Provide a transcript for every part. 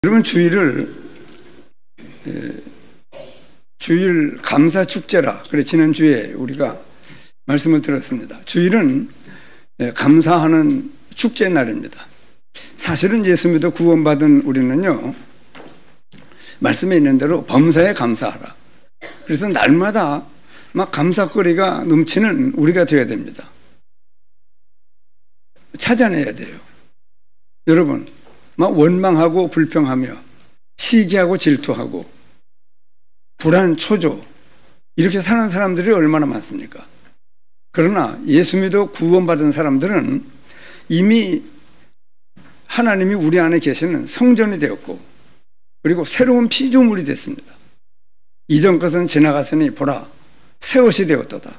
여러분, 주일 감사 축제라 그래 지난주에 우리가 말씀을 들었습니다. 주일은 감사하는 축제의 날입니다. 사실은 예수 믿어 구원받은 우리는요, 말씀에 있는 대로 범사에 감사하라. 그래서 날마다 막 감사거리가 넘치는 우리가 되어야 됩니다. 찾아내야 돼요. 여러분, 막 원망하고 불평하며 시기하고 질투하고 불안, 초조 이렇게 사는 사람들이 얼마나 많습니까? 그러나 예수 믿어 구원받은 사람들은 이미 하나님이 우리 안에 계시는 성전이 되었고, 그리고 새로운 피조물이 됐습니다. 이전 것은 지나갔으니 보라, 새 옷이 되었도다.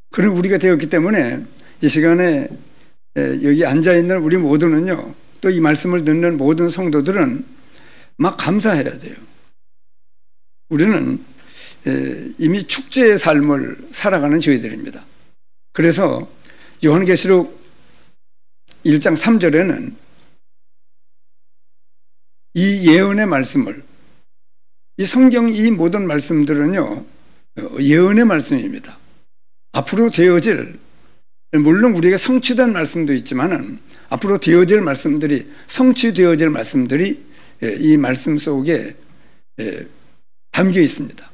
그런 우리가 되었기 때문에 이 시간에 여기 앉아있는 우리 모두는요, 또 이 말씀을 듣는 모든 성도들은 막 감사해야 돼요. 우리는 이미 축제의 삶을 살아가는 저희들입니다. 그래서 요한계시록 1장 3절에는 이 예언의 말씀을, 이 성경 이 모든 말씀들은요, 예언의 말씀입니다. 앞으로 되어질, 물론 우리가 성취된 말씀도 있지만은 앞으로 되어질 말씀들이, 성취되어질 말씀들이 이 말씀 속에 담겨 있습니다.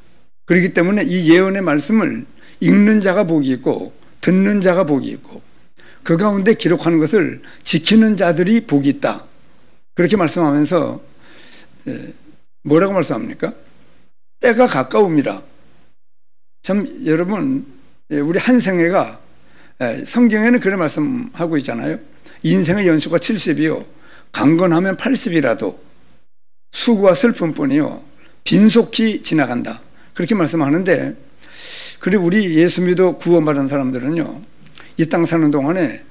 그렇기 때문에 이 예언의 말씀을 읽는 자가 복이 있고 듣는 자가 복이 있고 그 가운데 기록하는 것을 지키는 자들이 복이 있다. 그렇게 말씀하면서 뭐라고 말씀합니까? 때가 가까움이라. 참 여러분, 우리 한 생애가, 성경에는 그런 말씀하고 있잖아요. 인생의 연수가 70이요 강건하면 80이라도 수고와 슬픔뿐이요 빈속히 지나간다. 그렇게 말씀하는데, 그리고 우리 예수 믿어 구원받은 사람들은요, 이 땅 사는 동안에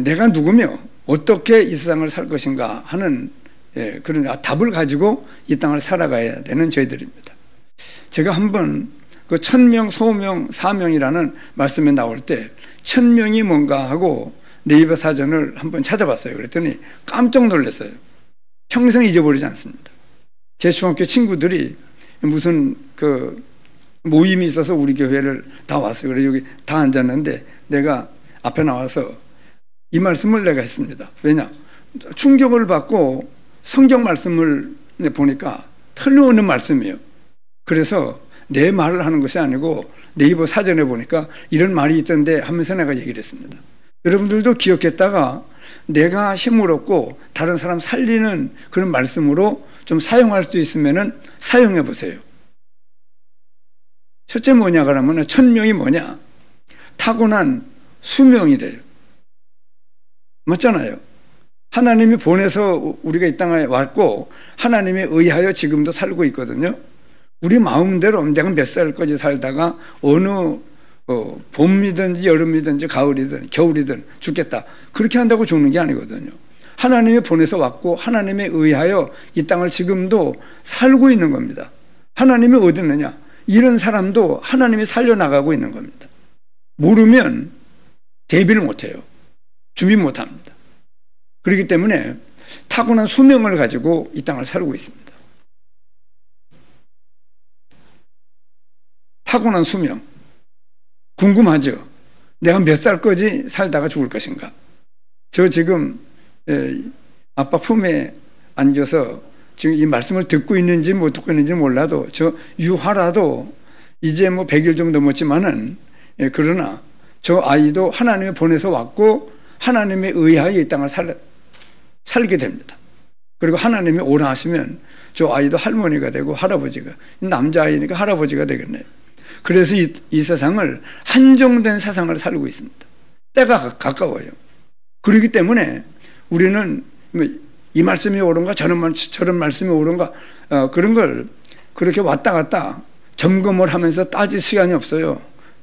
내가 누구며 어떻게 이 세상을 살 것인가 하는 그런 답을 가지고 이 땅을 살아가야 되는 저희들입니다. 제가 한번 그 1000명, 소명, 사명이라는 말씀에 나올 때 1000명이 뭔가 하고 네이버 사전을 한번 찾아봤어요. 그랬더니 깜짝 놀랐어요. 평생 잊어버리지 않습니다. 제 중학교 친구들이 무슨 그 모임이 있어서 우리 교회를 다 왔어요. 그래서 여기 다 앉았는데 내가 앞에 나와서 이 말씀을 내가 했습니다. 왜냐? 충격을 받고 성경 말씀을 보니까 틀림없는 말씀이에요. 그래서 내 말을 하는 것이 아니고 네이버 사전에 보니까 이런 말이 있던데 하면서 내가 얘기를 했습니다. 여러분들도 기억했다가 내가 힘을 얻고 다른 사람 살리는 그런 말씀으로 좀 사용할 수 있으면 사용해 보세요. 첫째 뭐냐 그러면 1000명이 뭐냐? 타고난 수명이래요. 맞잖아요. 하나님이 보내서 우리가 이 땅에 왔고 하나님에 의하여 지금도 살고 있거든요. 우리 마음대로 내가 몇 살까지 살다가 어느 봄이든지 여름이든지 가을이든 겨울이든 죽겠다, 그렇게 한다고 죽는 게 아니거든요. 하나님이 보내서 왔고 하나님에 의하여 이 땅을 지금도 살고 있는 겁니다. 하나님이 어디 있느냐? 이런 사람도 하나님이 살려나가고 있는 겁니다. 모르면 대비를 못해요. 준비 못합니다. 그렇기 때문에 타고난 수명을 가지고 이 땅을 살고 있습니다. 타고난 수명. 궁금하죠? 내가 몇 살까지 살다가 죽을 것인가? 저 지금 아빠 품에 안겨서 지금 이 말씀을 듣고 있는지 못 듣고 있는지 몰라도 저 유하라도 이제 뭐 100일 좀 넘었지만은, 그러나 저 아이도 하나님이 보내서 왔고 하나님에 의하여 이 땅을 살게 됩니다. 그리고 하나님이 오라 하시면 저 아이도 할머니가 되고 할아버지가, 남자아이니까 할아버지가 되겠네요. 그래서 이 세상을 한정된 세상을 살고 있습니다. 때가 가까워요. 그렇기 때문에 우리는 이 말씀이 옳은가 저런 말씀이 옳은가 그런 걸 그렇게 왔다 갔다 점검을 하면서 따질 시간이 없어요.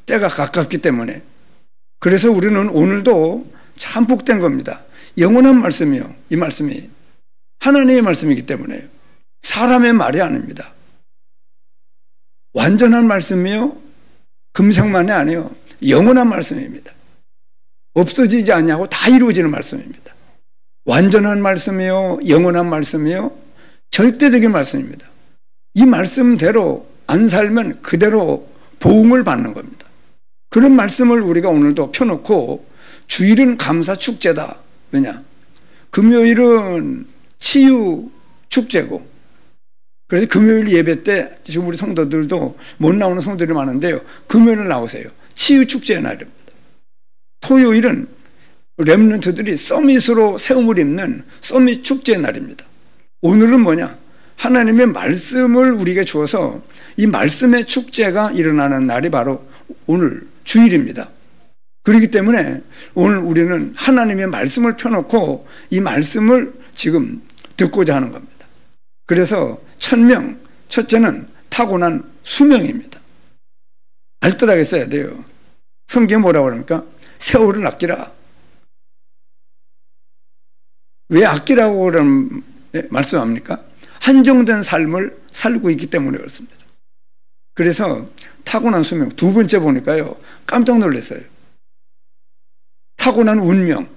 때가 가깝기 때문에. 그래서 우리는 오늘도 참 복된 겁니다. 영원한 말씀이요. 이 말씀이 하나님의 말씀이기 때문에 사람의 말이 아닙니다. 완전한 말씀이요, 금생만이 아니요, 영원한 말씀입니다. 없어지지 않냐고 다 이루어지는 말씀입니다. 완전한 말씀이요, 영원한 말씀이요, 절대적인 말씀입니다. 이 말씀대로 안 살면 그대로 보응을 받는 겁니다. 그런 말씀을 우리가 오늘도 펴놓고 주일은 감사 축제다. 왜냐? 금요일은 치유 축제고, 그래서 금요일 예배 때 지금 우리 성도들도 못 나오는 성도들이 많은데요, 금요일은 나오세요. 치유 축제의 날입니다. 토요일은 렘넌트들이 서밋으로 세움을 입는 서밋 축제의 날입니다. 오늘은 뭐냐? 하나님의 말씀을 우리에게 주어서 이 말씀의 축제가 일어나는 날이 바로 오늘 주일입니다. 그렇기 때문에 오늘 우리는 하나님의 말씀을 펴놓고 이 말씀을 지금 듣고자 하는 겁니다. 그래서 천명, 첫째는 타고난 수명입니다. 알뜰하게 써야 돼요. 성경에 뭐라고 그럽니까? 세월을 아끼라. 왜 아끼라고 그런 말씀합니까? 한정된 삶을 살고 있기 때문에 그렇습니다. 그래서 타고난 수명, 두 번째 보니까요, 깜짝 놀랐어요. 타고난 운명.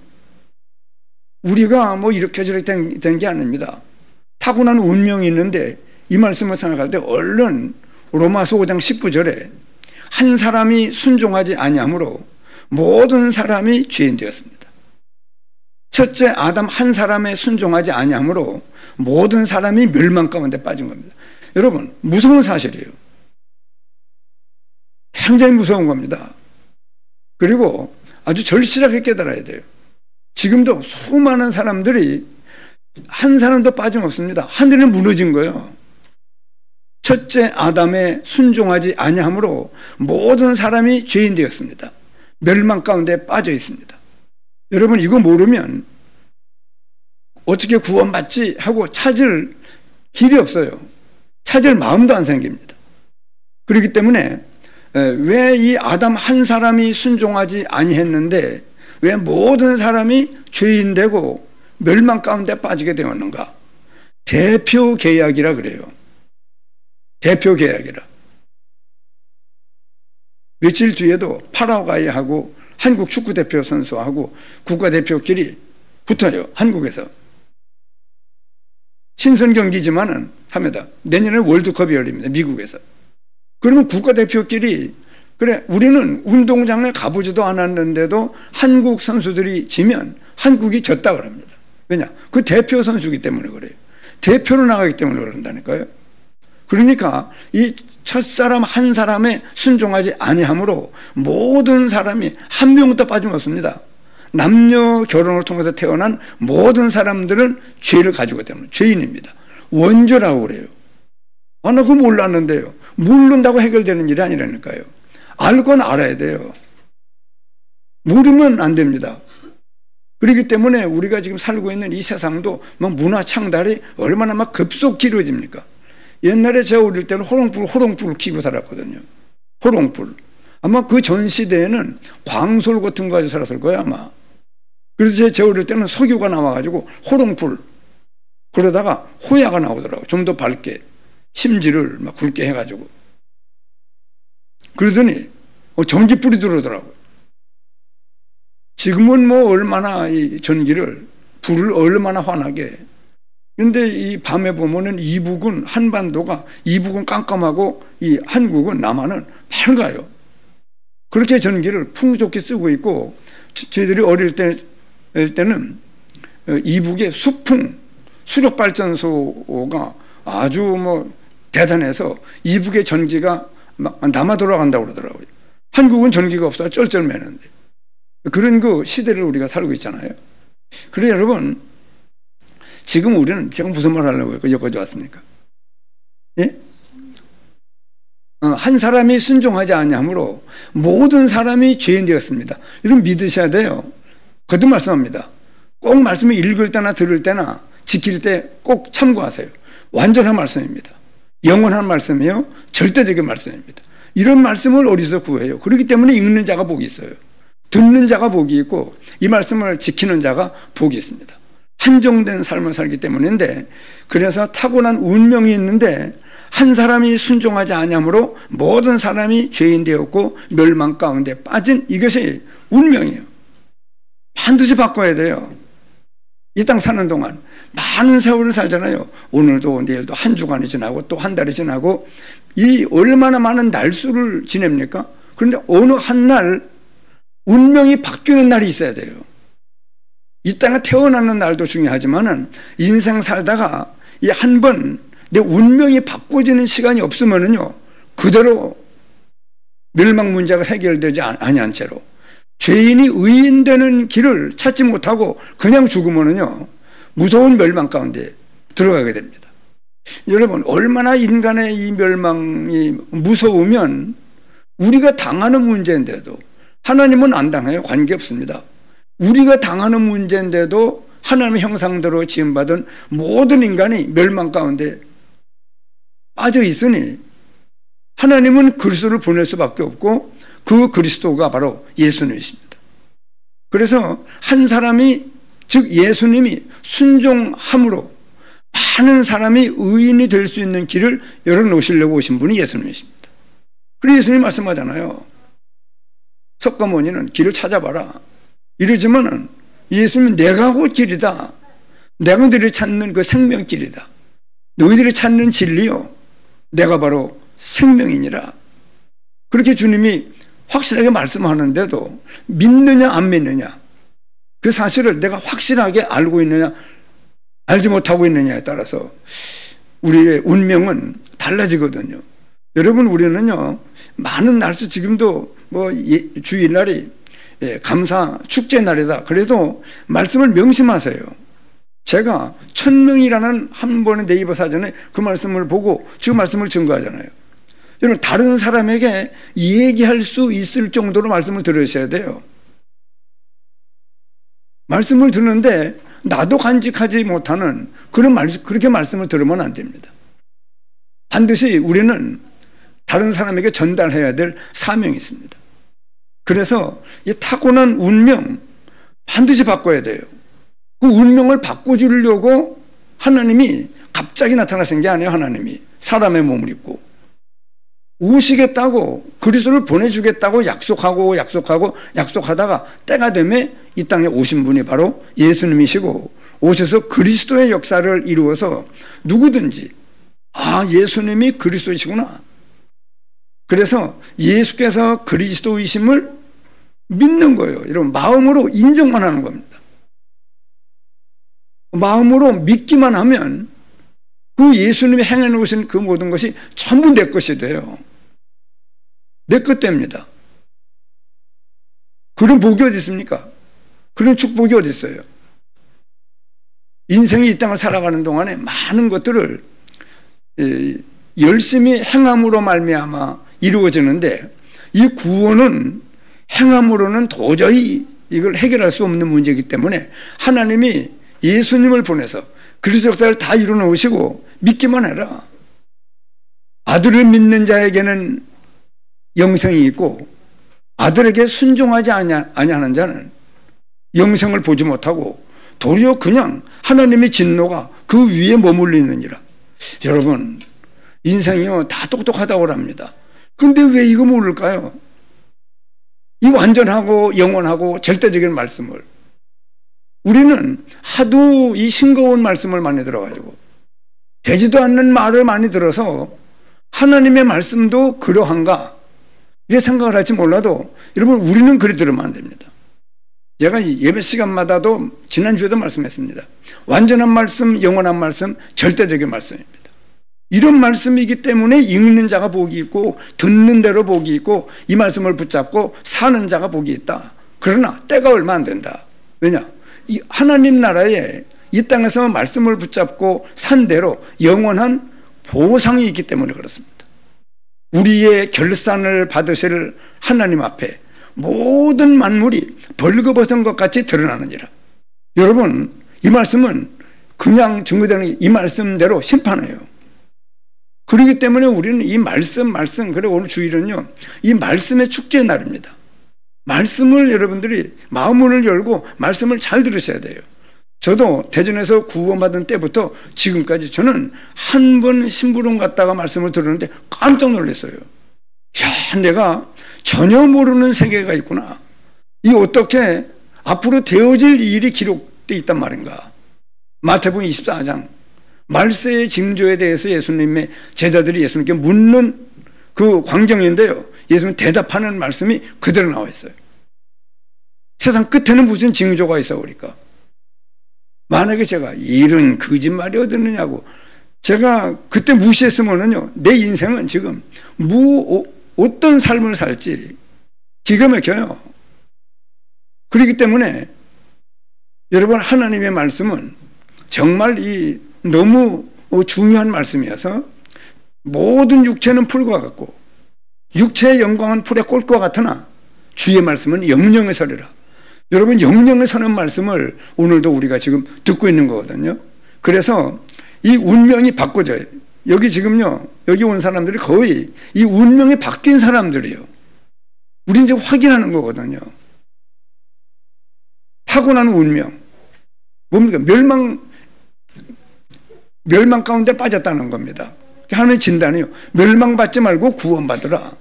우리가 뭐 이렇게 저렇게 된 게 아닙니다. 타고난 운명이 있는데 이 말씀을 생각할 때 얼른 로마서 5장 19절에 한 사람이 순종하지 아니하므로 모든 사람이 죄인 되었습니다. 첫째 아담 한 사람에 순종하지 아니하므로 모든 사람이 멸망 가운데 빠진 겁니다. 여러분, 무서운 사실이에요. 굉장히 무서운 겁니다. 그리고 아주 절실하게 깨달아야 돼요. 지금도 수많은 사람들이 한 사람도 빠짐없습니다. 하늘이 무너진 거예요. 첫째 아담에 순종하지 아니하므로 모든 사람이 죄인 되었습니다. 멸망 가운데 빠져 있습니다. 여러분, 이거 모르면 어떻게 구원받지 하고 찾을 길이 없어요. 찾을 마음도 안 생깁니다. 그렇기 때문에 왜 이 아담 한 사람이 순종하지 아니했는데 왜 모든 사람이 죄인 되고 멸망 가운데 빠지게 되었는가? 대표 계약이라 그래요. 대표 계약이라. 며칠 뒤에도 파라과이하고 한국 축구대표 선수하고 국가대표끼리 붙어요. 한국에서. 친선 경기지만은 합니다. 내년에 월드컵이 열립니다. 미국에서. 그러면 국가대표끼리 그래, 우리는 운동장에 가보지도 않았는데도 한국 선수들이 지면 한국이 졌다 그럽니다. 왜냐? 그 대표 선수이기 때문에 그래요. 대표로 나가기 때문에 그런다니까요. 그러니까 이 첫사람 한 사람에 순종하지 아니하므로 모든 사람이 한 명도 빠짐없습니다. 남녀 결혼을 통해서 태어난 모든 사람들은 죄를 가지고 있기 때문에 죄인입니다. 원죄라고 그래요. 아, 나 그거 몰랐는데요. 모른다고 해결되는 일이 아니라니까요. 알건 알아야 돼요. 모르면 안 됩니다. 그렇기 때문에 우리가 지금 살고 있는 이 세상도 막 문화 창달이 얼마나 막 급속히 이루어집니까? 옛날에 제가 어릴 때는 호롱불을 키고 살았거든요. 호롱불. 아마 그 전 시대에는 광솔 같은 거 가지고 살았을 거예요, 아마. 그래서 제가 어릴 때는 석유가 나와가지고 호롱불. 그러다가 호야가 나오더라고요. 좀 더 밝게. 심지를 막 굵게 해가지고. 그러더니 전기불이 들어오더라고요. 지금은 뭐 얼마나 이 전기를, 불을 얼마나 환하게. 근데 이 밤에 보면은 이북은 한반도가, 이북은 깜깜하고 이 한국은 남한은 밝아요. 그렇게 전기를 풍족히 쓰고 있고, 저희들이 어릴 때는 이북의 수풍, 수력발전소가 아주 뭐 대단해서 이북의 전기가 막 남아 돌아간다고 그러더라고요. 한국은 전기가 없어서 쩔쩔매는데. 그런 그 시대를 우리가 살고 있잖아요. 그래, 여러분, 지금 우리는, 제가 무슨 말 하려고 여기까지 왔습니까? 예? 한 사람이 순종하지 아니하므로 모든 사람이 죄인 되었습니다. 이런 믿으셔야 돼요. 거듭 말씀합니다. 꼭 말씀을 읽을 때나 들을 때나 지킬 때 꼭 참고하세요. 완전한 말씀입니다. 영원한 말씀이요, 절대적인 말씀입니다. 이런 말씀을 어디서 구해요? 그렇기 때문에 읽는 자가 복이 있어요. 듣는 자가 복이 있고 이 말씀을 지키는 자가 복이 있습니다. 한정된 삶을 살기 때문인데, 그래서 타고난 운명이 있는데 한 사람이 순종하지 아니하므로 모든 사람이 죄인 되었고 멸망 가운데 빠진, 이것이 운명이에요. 반드시 바꿔야 돼요. 이 땅 사는 동안 많은 세월을 살잖아요. 오늘도 내일도 한 주간이 지나고 또 한 달이 지나고 이 얼마나 많은 날수를 지냅니까? 그런데 어느 한 날 운명이 바뀌는 날이 있어야 돼요. 이 땅에 태어나는 날도 중요하지만은 인생 살다가 이 한 번 내 운명이 바꿔지는 시간이 없으면은요 그대로 멸망 문제가 해결되지 아니한 채로 죄인이 의인되는 길을 찾지 못하고 그냥 죽으면은요 무서운 멸망 가운데 들어가게 됩니다. 여러분 얼마나 인간의 이 멸망이 무서우면 우리가 당하는 문제인데도 하나님은 안 당해요. 관계없습니다. 우리가 당하는 문제인데도 하나님의 형상대로 지음받은 모든 인간이 멸망 가운데 빠져 있으니 하나님은 그리스도를 보낼 수밖에 없고 그 그리스도가 바로 예수님이십니다. 그래서 한 사람이 즉 예수님이 순종함으로 많은 사람이 의인이 될 수 있는 길을 열어놓으시려고 오신 분이 예수님이십니다. 그래서 예수님이 말씀하잖아요. 석가모니는 길을 찾아봐라. 이러지만은 예수님은 내가 곧 길이다. 내가 너희들이 찾는 그 생명길이다. 너희들이 찾는 진리요. 내가 바로 생명이니라. 그렇게 주님이 확실하게 말씀하는데도 믿느냐 안 믿느냐 그 사실을 내가 확실하게 알고 있느냐 알지 못하고 있느냐에 따라서 우리의 운명은 달라지거든요. 여러분 우리는요 많은 날수 지금도 뭐 주일날이 감사 축제 날이다. 그래도 말씀을 명심하세요. 제가 1000명이라는 한 번의 네이버 사전에 그 말씀을 보고 지금 말씀을 증거하잖아요. 여러분 다른 사람에게 얘기할 수 있을 정도로 말씀을 들으셔야 돼요. 말씀을 듣는데 나도 간직하지 못하는 그렇게 말씀을 들으면 안 됩니다. 반드시 우리는 다른 사람에게 전달해야 될 사명이 있습니다. 그래서 이 타고난 운명 반드시 바꿔야 돼요. 그 운명을 바꿔주려고 하나님이 갑자기 나타나신 게 아니에요. 하나님이 사람의 몸을 입고 오시겠다고 그리스도를 보내주겠다고 약속하다가 때가 되면 이 땅에 오신 분이 바로 예수님이시고 오셔서 그리스도의 역사를 이루어서 누구든지 예수님이 그리스도이시구나. 그래서 예수께서 그리스도이심을 믿는 거예요. 여러분 마음으로 인정만 하는 겁니다. 마음으로 믿기만 하면 그 예수님이 행해 놓으신 그 모든 것이 전부 내 것이 돼요. 내 것 됩니다. 그런 복이 어디 있습니까? 그런 축복이 어디 있어요? 인생이 이 땅을 살아가는 동안에 많은 것들을 열심히 행함으로 말미암아 이루어지는데 이 구원은 행함으로는 도저히 이걸 해결할 수 없는 문제이기 때문에 하나님이 예수님을 보내서 그리스도 역사를 다 이루어 놓으시고 믿기만 해라. 아들을 믿는 자에게는 영생이 있고 아들에게 순종하지 아니하는 자는 영생을 보지 못하고 도리어 그냥 하나님의 진노가 그 위에 머물리느니라. 여러분 인생이요 다 똑똑하다고 합니다. 근데 왜 이거 모를까요? 이 완전하고 영원하고 절대적인 말씀을 우리는 하도 이 싱거운 말씀을 많이 들어가지고 되지도 않는 말을 많이 들어서 하나님의 말씀도 그러한가 이렇게 생각을 할지 몰라도 여러분 우리는 그리 들으면 안 됩니다. 제가 예배 시간마다도 지난주에도 말씀했습니다. 완전한 말씀, 영원한 말씀, 절대적인 말씀입니다. 이런 말씀이기 때문에 읽는 자가 복이 있고 듣는 대로 복이 있고 이 말씀을 붙잡고 사는 자가 복이 있다. 그러나 때가 얼마 안 된다. 왜냐? 이 하나님 나라에 이 땅에서 말씀을 붙잡고 산 대로 영원한 보상이 있기 때문에 그렇습니다. 우리의 결산을 받으실 하나님 앞에 모든 만물이 벌거벗은 것 같이 드러나느니라. 여러분 이 말씀은 그냥 증거되는 이 말씀대로 심판해요. 그렇기 때문에 우리는 이 말씀 그래 오늘 주일은요 이 말씀의 축제의 날입니다. 말씀을 여러분들이 마음문을 열고 말씀을 잘 들으셔야 돼요. 저도 대전에서 구원받은 때부터 지금까지 저는 한 번 심부름 갔다가 말씀을 들었는데 깜짝 놀랐어요. 야, 내가 전혀 모르는 세계가 있구나. 이 어떻게 앞으로 되어질 일이 기록되어 있단 말인가. 마태복음 24장 말세의 징조에 대해서 예수님의 제자들이 예수님께 묻는 그 광경인데요, 예수님 대답하는 말씀이 그대로 나와 있어요. 세상 끝에는 무슨 징조가 있어 우리가. 만약에 제가 이런 거짓말이 어디 있느냐고 제가 그때 무시했으면은요, 내 인생은 지금 어떤 삶을 살지 기가 막혀요. 그렇기 때문에 여러분, 하나님의 말씀은 정말 너무 중요한 말씀이어서 모든 육체는 풀과 같고 육체의 영광은 풀의 꼴과 같으나 주의 말씀은 영영에 서리라. 여러분, 영영에 서는 말씀을 오늘도 우리가 지금 듣고 있는 거거든요. 그래서 이 운명이 바꿔져요. 여기 지금요, 여기 온 사람들이 거의 이 운명이 바뀐 사람들이에요. 우린 이제 확인하는 거거든요. 타고난 운명. 뭡니까? 멸망 가운데 빠졌다는 겁니다. 하나님의 진단이요. 멸망받지 말고 구원받으라.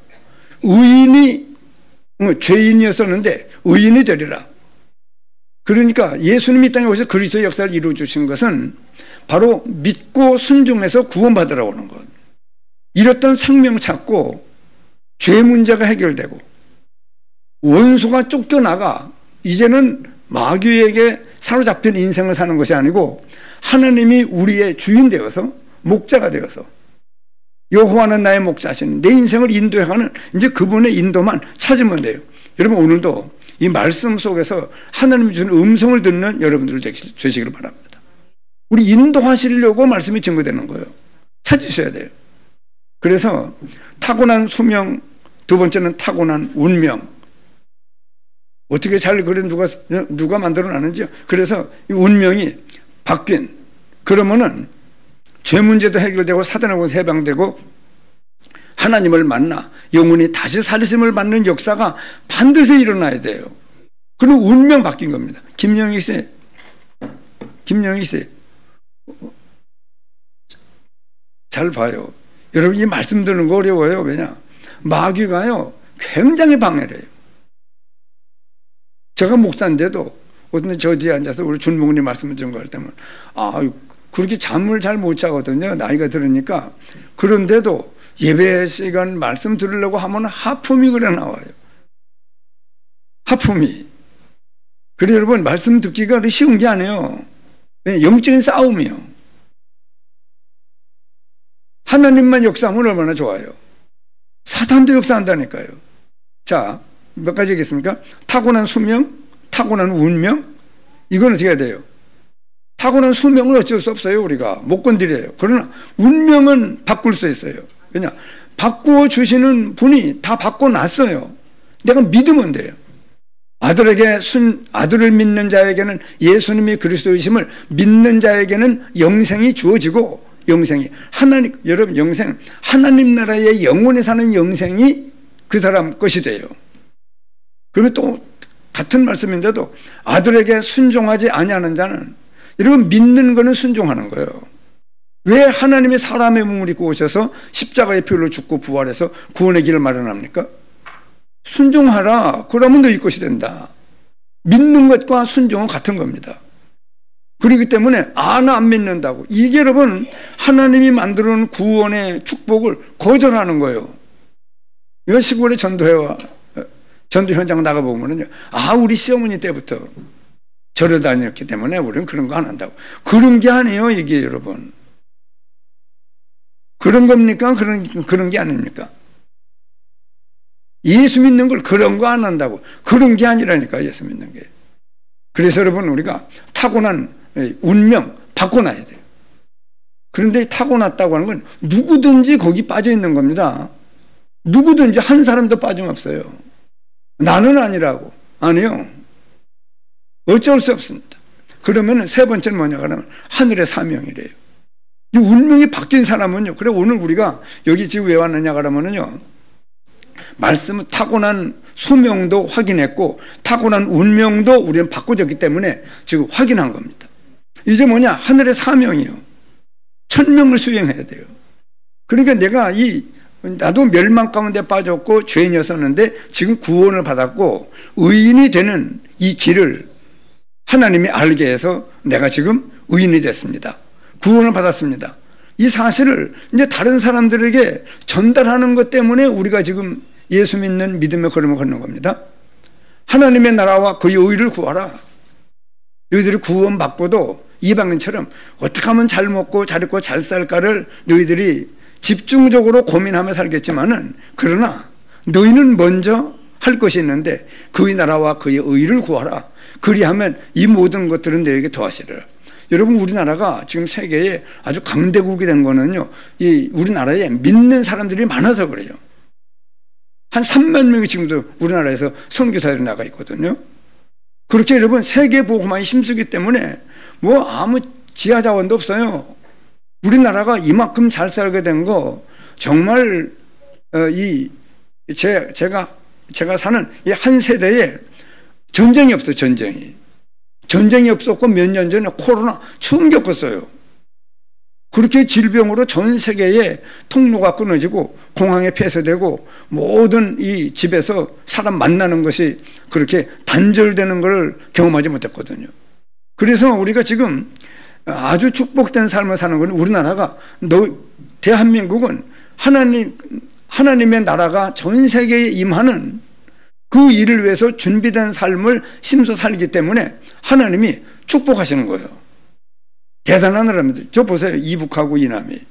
죄인이었었는데 의인이 되리라. 그러니까 예수님이 이 땅에 오셔서 그리스도의 역사를 이루어 주신 것은 바로 믿고 순종해서 구원받으라고 하는 것. 잃었던 생명 찾고 죄 문제가 해결되고 원수가 쫓겨나가 이제는 마귀에게 사로잡힌 인생을 사는 것이 아니고 하나님이 우리의 주인 되어서 목자가 되어서 여호와는 나의 목자시는 내 인생을 인도해가는 이제 그분의 인도만 찾으면 돼요. 여러분, 오늘도 이 말씀 속에서 하나님이 주는 음성을 듣는 여러분들 되시기를 바랍니다. 우리 인도하시려고 말씀이 증거되는 거예요. 찾으셔야 돼요. 그래서 타고난 수명, 두 번째는 타고난 운명. 어떻게 잘 그래 누가 만들어놨는지요. 그래서 이 운명이 바뀐, 그러면은 죄 문제도 해결되고 사단하고 해방되고 하나님을 만나 영혼이 다시 살리심을 받는 역사가 반드시 일어나야 돼요. 그럼 운명 바뀐 겁니다. 김영희 씨 잘 봐요. 여러분, 이 말씀 듣는 거 어려워요. 왜냐? 마귀가요 굉장히 방해를 해요. 제가 목사인데도 어떤 저 뒤에 앉아서 우리 준목님 말씀을 증거할 때면 그렇게 잠을 잘 못 자거든요. 나이가 들으니까. 그런데도 예배 시간 말씀 들으려고 하면 하품이 그래 나와요. 하품이. 그래 여러분, 말씀 듣기가 쉬운 게 아니에요. 영적인 싸움이요. 하나님만 역사하면 얼마나 좋아요. 사탄도 역사한다니까요. 자, 몇 가지 있겠습니까? 타고난 수명, 타고난 운명. 이건 어떻게 해야 돼요? 타고난 수명은 어쩔 수 없어요. 우리가 못 건드려요. 그러나 운명은 바꿀 수 있어요. 왜냐? 바꾸어 주시는 분이 다 바꿔놨어요. 내가 믿으면 돼요. 아들을 믿는 자에게는, 예수님이 그리스도이심을 믿는 자에게는 영생이 주어지고, 영생이 여러분, 영생, 하나님 나라의 영원히 사는 영생이 그 사람 것이 돼요. 그러면 또 같은 말씀인데도 아들에게 순종하지 아니하는 자는, 여러분, 믿는 거는 순종하는 거예요. 왜 하나님이 사람의 몸을 입고 오셔서 십자가의 피로 죽고 부활해서 구원의 길을 마련합니까? 순종하라. 그러면 너희 것이 된다. 믿는 것과 순종은 같은 겁니다. 그렇기 때문에 나 안 믿는다고, 이게 여러분 하나님이 만들어 놓은 구원의 축복을 거절하는 거예요. 이거 시골의 전도 현장 나가보면요, 우리 시어머니 때부터 절에 다녔기 때문에 우리는 그런 거 안 한다고. 그런 게 아니에요, 이게 여러분. 그런 겁니까? 그런 게 아닙니까? 예수 믿는 걸 그런 거 안 한다고. 그런 게 아니라니까, 예수 믿는 게. 그래서 여러분, 우리가 타고난 운명 바꿔놔야 돼요. 그런데 타고났다고 하는 건 누구든지 거기 빠져 있는 겁니다. 누구든지 한 사람도 빠짐없어요. 나는 아니라고. 아니요. 어쩔 수 없습니다. 그러면 세 번째는 뭐냐 그러면 하늘의 사명이래요. 이 운명이 바뀐 사람은요. 그래 오늘 우리가 여기 지금 왜 왔느냐 그러면은요, 말씀은 타고난 수명도 확인했고 타고난 운명도 우리는 바꿔졌기 때문에 지금 확인한 겁니다. 이제 뭐냐, 하늘의 사명이요. 천명을 수행해야 돼요. 그러니까 나도 멸망 가운데 빠졌고 죄인이었었는데 지금 구원을 받았고 의인이 되는 이 길을 하나님이 알게 해서 내가 지금 의인이 됐습니다. 구원을 받았습니다. 이 사실을 이제 다른 사람들에게 전달하는 것 때문에 우리가 지금 예수 믿는 믿음의 걸음을 걷는 겁니다. 하나님의 나라와 그의 의를 구하라. 너희들이 구원받고도 이방인처럼 어떻게 하면 잘 먹고 잘 입고 잘 살까를 너희들이 집중적으로 고민하며 살겠지만은, 그러나 너희는 먼저 할 것이 있는데 그의 나라와 그의 의를 구하라. 그리하면 이 모든 것들은 너에게 더하시리라. 여러분, 우리나라가 지금 세계에 아주 강대국이 된 거는요, 이 우리나라에 믿는 사람들이 많아서 그래요. 한 3만 명이 지금도 우리나라에서 선교사들이 나가 있거든요. 그렇게 여러분, 세계 복음화에 힘쓰기 때문에 뭐 아무 지하 자원도 없어요. 우리나라가 이만큼 잘 살게 된 거 정말 제가 사는 이 한 세대에 전쟁이 없어요. 전쟁이 없었고 몇 년 전에 코로나 처음 겪었어요. 그렇게 질병으로 전 세계에 통로가 끊어지고 공항에 폐쇄되고 모든 이 집에서 사람 만나는 것이 그렇게 단절되는 걸 경험하지 못했거든요. 그래서 우리가 지금 아주 축복된 삶을 사는 건, 우리나라가 대한민국은 하나님의 나라가 전 세계에 임하는 그 일을 위해서 준비된 삶을 심소 살기 때문에 하나님이 축복하시는 거예요. 대단한 나라입니다. 저 보세요. 이북하고 이남이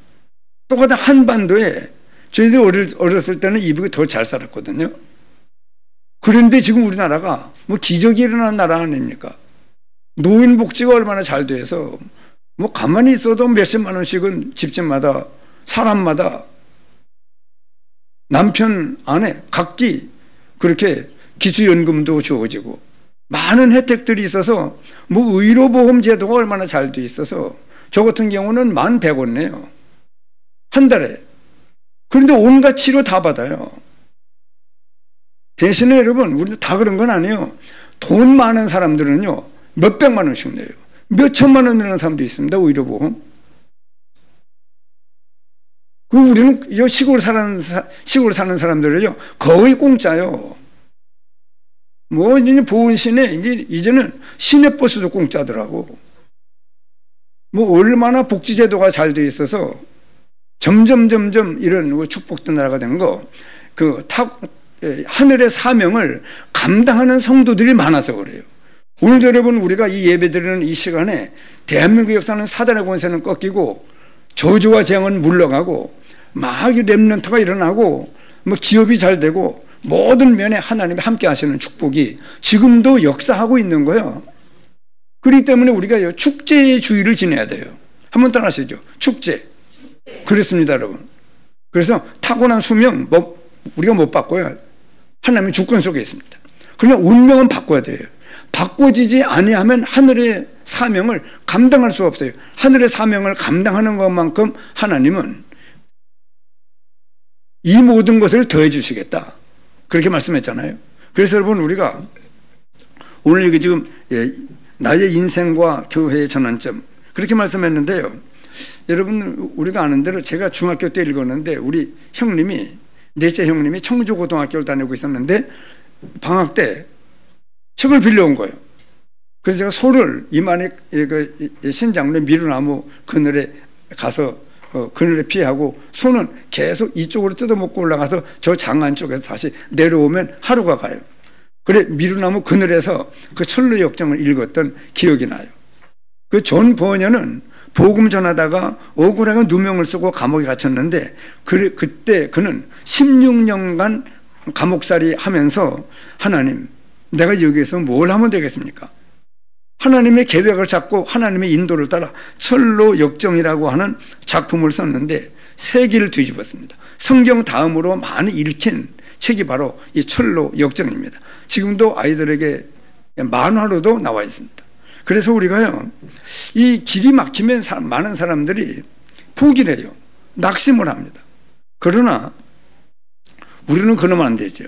똑같은 한반도에, 저희들 어렸을 때는 이북이 더 잘 살았거든요. 그런데 지금 우리나라가 뭐 기적이 일어난 나라 아닙니까? 노인 복지가 얼마나 잘 돼서 뭐 가만히 있어도 몇십만 원씩은 집집마다, 사람마다, 남편 아내 각기 그렇게 기초연금도 주어지고 많은 혜택들이 있어서, 뭐 의료보험 제도가 얼마나 잘 돼 있어서 저 같은 경우는 1,100원 내요, 한 달에. 그런데 온갖 치료 다 받아요. 대신에 여러분, 우리도 다 그런 건 아니에요. 돈 많은 사람들은요 몇백만 원씩 내요. 몇천만 원 내는 사람도 있습니다, 의료보험. 우리는 시골 사는 사람들은요 거의 공짜요. 뭐 이제 보훈시내 이제는 시내버스도 공짜더라고. 뭐 얼마나 복지제도가 잘 돼 있어서 점점 이런 축복된 나라가 된 거, 하늘의 사명을 감당하는 성도들이 많아서 그래요. 오늘도 여러분, 우리가 이 예배드리는 이 시간에 대한민국 역사는 사단의 권세는 꺾이고 저주와 재앙은 물러가고 막 렘넌트가 일어나고 뭐 기업이 잘 되고 모든 면에 하나님이 함께 하시는 축복이 지금도 역사하고 있는 거예요. 그렇기 때문에 우리가 축제의 주의를 지내야 돼요. 한번 따라하시죠. 축제. 그렇습니다, 여러분. 그래서 타고난 수명 우리가 못 바꿔요. 하나님의 주권 속에 있습니다. 그러나 운명은 바꿔야 돼요. 바꿔지지 아니하면 하늘의 사명을 감당할 수 없어요. 하늘의 사명을 감당하는 것만큼 하나님은 이 모든 것을 더해 주시겠다, 그렇게 말씀했잖아요. 그래서 여러분, 우리가 오늘 여기 지금 나의 인생과 교회의 전환점, 그렇게 말씀했는데요. 여러분, 우리가 아는 대로 제가 중학교 때 읽었는데, 우리 형님이, 넷째 형님이 청주고등학교를 다니고 있었는데 방학 때 책을 빌려온 거예요. 그래서 제가 소를 이만희 신장로의 미루나무 그늘에 가서 그늘에 피하고, 소는 계속 이쪽으로 뜯어먹고 올라가서 저 장안 쪽에서 다시 내려오면 하루가 가요. 그래 미루나무 그늘에서 그 철로 역정을 읽었던 기억이 나요. 그 존 버녀는 복음 전하다가 억울하게 누명을 쓰고 감옥에 갇혔는데, 그때 그는 16년간 감옥살이 하면서, 하나님, 내가 여기에서 뭘 하면 되겠습니까? 하나님의 계획을 잡고 하나님의 인도를 따라 철로 역정이라고 하는 작품을 썼는데 세기를 뒤집었습니다. 성경 다음으로 많이 읽힌 책이 바로 이 철로 역정입니다. 지금도 아이들에게 만화로도 나와 있습니다. 그래서 우리가요, 이 길이 막히면 많은 사람들이 포기를 해요. 낙심을 합니다. 그러나 우리는 그러면 안 되죠.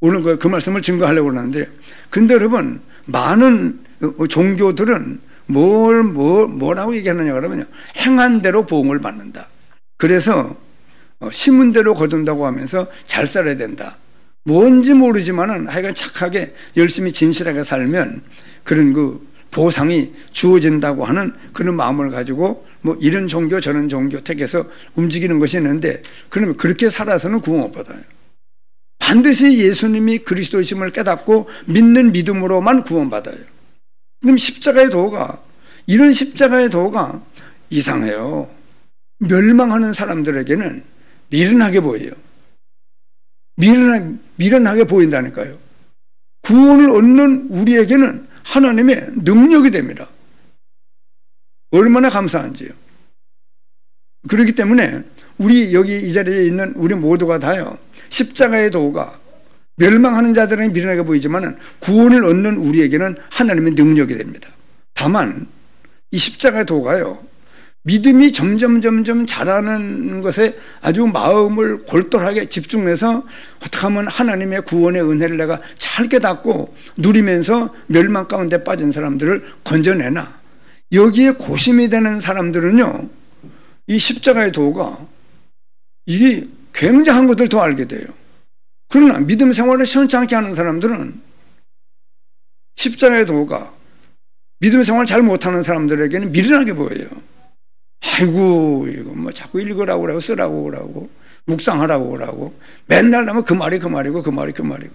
오늘 그 말씀을 증거하려고 하는데, 근데 여러분, 많은 종교들은 뭐라고 얘기하느냐 그러면요, 행한 대로 보응을 받는다. 그래서 심은 대로 거둔다고 하면서 잘 살아야 된다. 뭔지 모르지만은 하여간 착하게 열심히 진실하게 살면 그런 보상이 주어진다고 하는 그런 마음을 가지고 뭐 이런 종교 저런 종교 택해서 움직이는 것이 있는데, 그러면 그렇게 살아서는 구원 못 받아요. 반드시 예수님이 그리스도이심을 깨닫고 믿는 믿음으로만 구원받아요. 그럼 십자가의 도가, 이런 십자가의 도가 이상해요. 멸망하는 사람들에게는 미련하게 보여요. 미련하게 보인다니까요. 구원을 얻는 우리에게는 하나님의 능력이 됩니다. 얼마나 감사한지요. 그렇기 때문에 우리 여기 이 자리에 있는 우리 모두가 다요, 십자가의 도가 멸망하는 자들은 미련하게 보이지만 구원을 얻는 우리에게는 하나님의 능력이 됩니다. 다만 이 십자가의 도가요, 믿음이 점점 자라는 것에 아주 마음을 골똘하게 집중해서 어떻게 하면 하나님의 구원의 은혜를 내가 잘 깨닫고 누리면서 멸망 가운데 빠진 사람들을 건져내나, 여기에 고심이 되는 사람들은요, 이 십자가의 도가 이게 굉장한 것들 더 알게 돼요. 그러나 믿음 생활을 시원치 않게 하는 사람들은 십자가의 도가 믿음 생활을 잘 못하는 사람들에게는 미련하게 보여요. 아이고, 이거 뭐 자꾸 읽으라고 그러고 쓰라고 그러고 묵상하라고 그러고 맨날 하면 그 말이 그 말이고 그 말이 그 말이고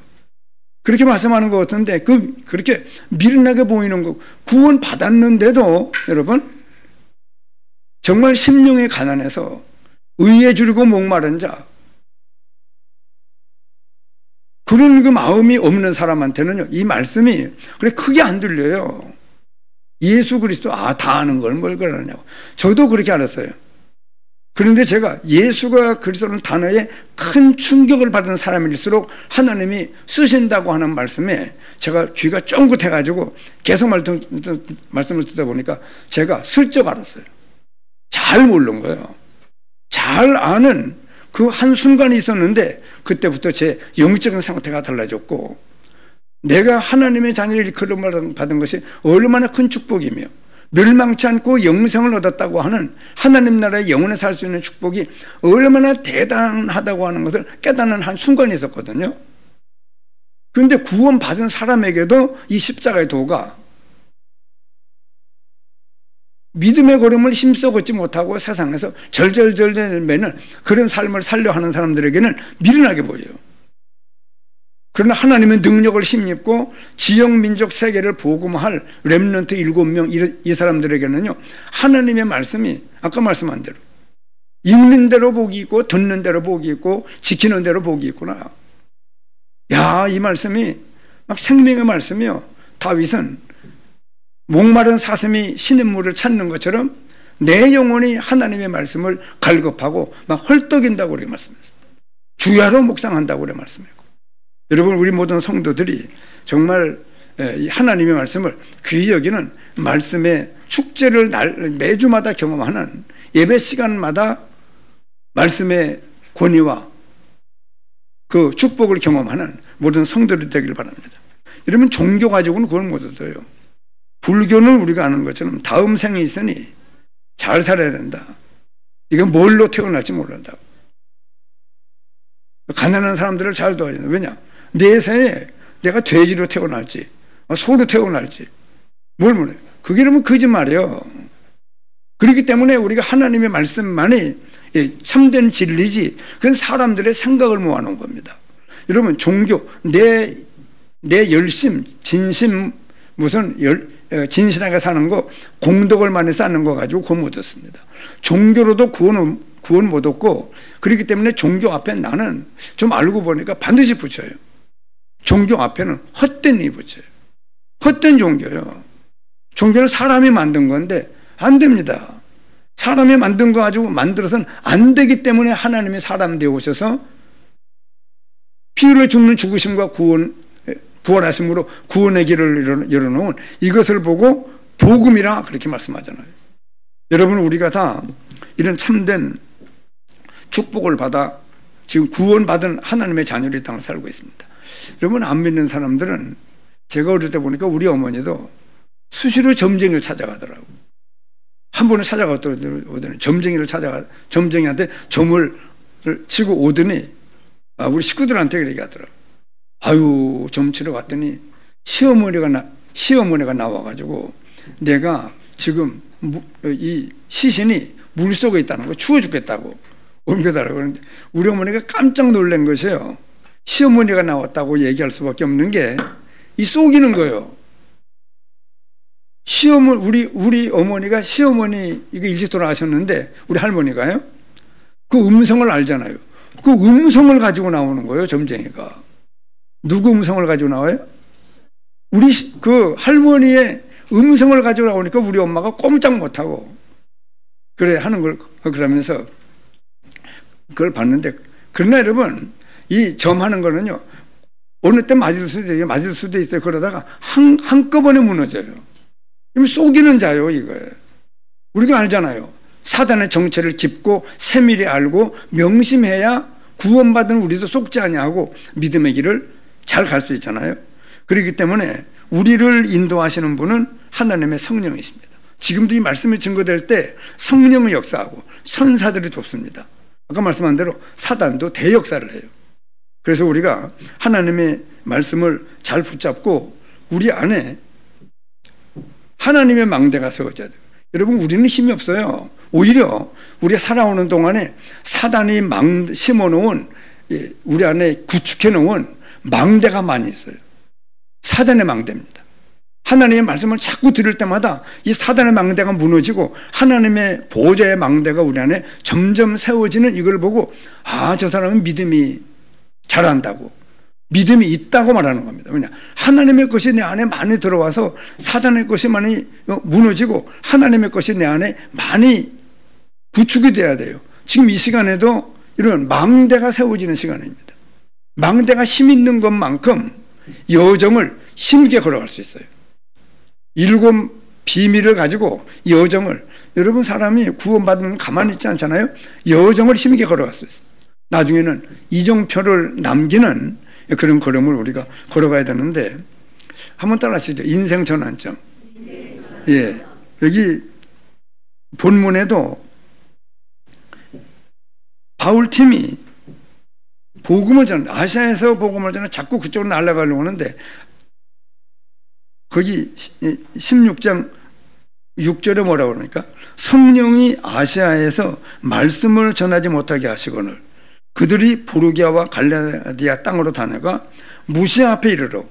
그렇게 말씀하는 것 같은데, 그렇게 미련하게 보이는 거, 구원 받았는데도 여러분 정말 심령이 가난해서 의에 줄이고 목마른 자, 그런 그 마음이 없는 사람한테는요, 이 말씀이 그래 크게 안 들려요. 예수 그리스도 다 아는 걸 뭘 그러냐고. 저도 그렇게 알았어요. 그런데 제가 예수가 그리스도라는 단어에 큰 충격을 받은 사람일수록 하나님이 쓰신다고 하는 말씀에 제가 귀가 쫑긋해가지고 계속 말씀을 듣다 보니까 제가 슬쩍 알았어요. 잘 모르는 거예요. 잘 아는 그 한순간이 있었는데 그때부터 제 영적인 상태가 달라졌고, 내가 하나님의 자녀를 일컬음 받은 것이 얼마나 큰 축복이며 멸망치 않고 영생을 얻었다고 하는 하나님 나라의 영원에 살 수 있는 축복이 얼마나 대단하다고 하는 것을 깨닫는 한 순간이 있었거든요. 그런데 구원받은 사람에게도 이 십자가의 도가 믿음의 걸음을 힘써 걷지 못하고 세상에서 절절절절 매는 그런 삶을 살려 하는 사람들에게는 미련하게 보여요. 그러나 하나님의 능력을 힘입고 지역 민족 세계를 복음할 렘넌트 7명, 이 사람들에게는요, 하나님의 말씀이 아까 말씀한 대로 읽는 대로 복이 있고 듣는 대로 복이 있고 지키는 대로 복이 있구나. 야, 이 말씀이 막 생명의 말씀이요. 다윗은 목마른 사슴이 신의 찾는 것처럼 내 영혼이 하나님의 말씀을 갈급하고 막 헐떡인다고 그렇게 말씀했습니다. 주야로 묵상한다고 그렇게 말씀했고, 여러분 우리 모든 성도들이 정말 하나님의 말씀을 귀히 여기는 말씀의 축제를 매주마다 경험하는 예배 시간마다 말씀의 권위와 그 축복을 경험하는 모든 성도들이 되기를 바랍니다. 여러분 종교 가지고는 그걸 못 얻어요. 불교는 우리가 아는 것처럼 다음 생이 있으니 잘 살아야 된다. 이건 뭘로 태어날지 모른다. 가난한 사람들을 잘 도와야 된다. 왜냐? 내세에 내가 돼지로 태어날지 소로 태어날지 뭘 모르요. 그게 그러면 거짓말이에요. 그렇기 때문에 우리가 하나님의 말씀만이 참된 진리지, 그건 사람들의 생각을 모아놓은 겁니다. 여러분 종교, 내 열심, 진심, 무슨 진실하게 사는 거, 공덕을 많이 쌓는 거 가지고 구원 못 얻습니다. 종교로도 구원 못 얻고, 그렇기 때문에 종교 앞에 나는 좀 알고 보니까 반드시 붙여요. 종교 앞에는 헛된 이 붙여요. 헛된 종교요. 종교는 사람이 만든 건데 안 됩니다. 사람이 만든 거 가지고 만들어서는 안 되기 때문에 하나님이 사람 되어 오셔서 피를 죽는 죽으심과 부활하심으로 구원의 길을 열어놓은 이것을 보고 복음이라 그렇게 말씀하잖아요. 여러분 우리가 다 이런 참된 축복을 받아 지금 구원받은 하나님의 자녀로 이 땅을 살고 있습니다. 여러분 안 믿는 사람들은, 제가 어릴 때 보니까 우리 어머니도 수시로 점쟁이를 찾아가더라고. 한 번은 찾아갔더니 점쟁이한테 점을 치고 오더니 우리 식구들한테 그렇게 하더라고. 아유, 점 치러 갔더니 시어머니가 나와가지고 내가 지금 이 시신이 물속에 있다는 거, 추워 죽겠다고 옮겨달라고 그러는데 우리 어머니가 깜짝 놀란 것이에요. 시어머니가 나왔다고 얘기할 수밖에 없는 게 이 속이는 거예요. 우리 어머니가 시어머니 이거 일찍 돌아가셨는데 우리 할머니가요. 그 음성을 알잖아요. 그 음성을 가지고 나오는 거예요. 점쟁이가. 누구 음성을 가지고 나와요? 우리 그 할머니의 음성을 가지고 나오니까 우리 엄마가 꼼짝 못하고 그래 하는 걸 그러면서 그걸 봤는데, 그러나 여러분 이 점하는 거는요 어느 때 맞을 수도 있어요. 그러다가 한꺼번에 무너져요. 속이는 자요 이거예요. 우리가 알잖아요. 사단의 정체를 짚고 세밀히 알고 명심해야 구원받은 우리도 속지 아니하고 믿음의 길을 잘 갈 수 있잖아요. 그렇기 때문에 우리를 인도하시는 분은 하나님의 성령이십니다. 지금도 이 말씀이 증거될 때 성령의 역사하고 천사들이 돕습니다. 아까 말씀한 대로 사단도 대역사를 해요. 그래서 우리가 하나님의 말씀을 잘 붙잡고 우리 안에 하나님의 망대가 세워져야 돼요. 여러분 우리는 힘이 없어요. 오히려 우리가 살아오는 동안에 사단이 심어놓은 우리 안에 구축해 놓은 망대가 많이 있어요. 사단의 망대입니다. 하나님의 말씀을 자꾸 들을 때마다 이 사단의 망대가 무너지고 하나님의 보좌의 망대가 우리 안에 점점 세워지는 이걸 보고 아, 저 사람은 믿음이 잘한다고, 믿음이 있다고 말하는 겁니다. 왜냐? 하나님의 것이 내 안에 많이 들어와서 사단의 것이 많이 무너지고 하나님의 것이 내 안에 많이 구축이 돼야 돼요. 지금 이 시간에도 이런 망대가 세워지는 시간입니다. 망대가 힘 있는 것만큼 여정을 힘있게 걸어갈 수 있어요. 7 비밀을 가지고 여정을, 여러분 사람이 구원받으면 가만히 있지 않잖아요. 여정을 힘있게 걸어갈 수 있어요. 나중에는 이정표를 남기는 그런 걸음을 우리가 걸어가야 되는데 한번 따라하시죠. 인생 전환점. 예, 여기 본문에도 바울팀이 복음을 아시아에서 복음을 전해 자꾸 그쪽으로 날아가려고 하는데 거기 16장 6절에 뭐라고 그러니까 성령이 아시아에서 말씀을 전하지 못하게 하시거늘 그들이 부르기아와 갈라디아 땅으로 다녀가 무시아 앞에 이르러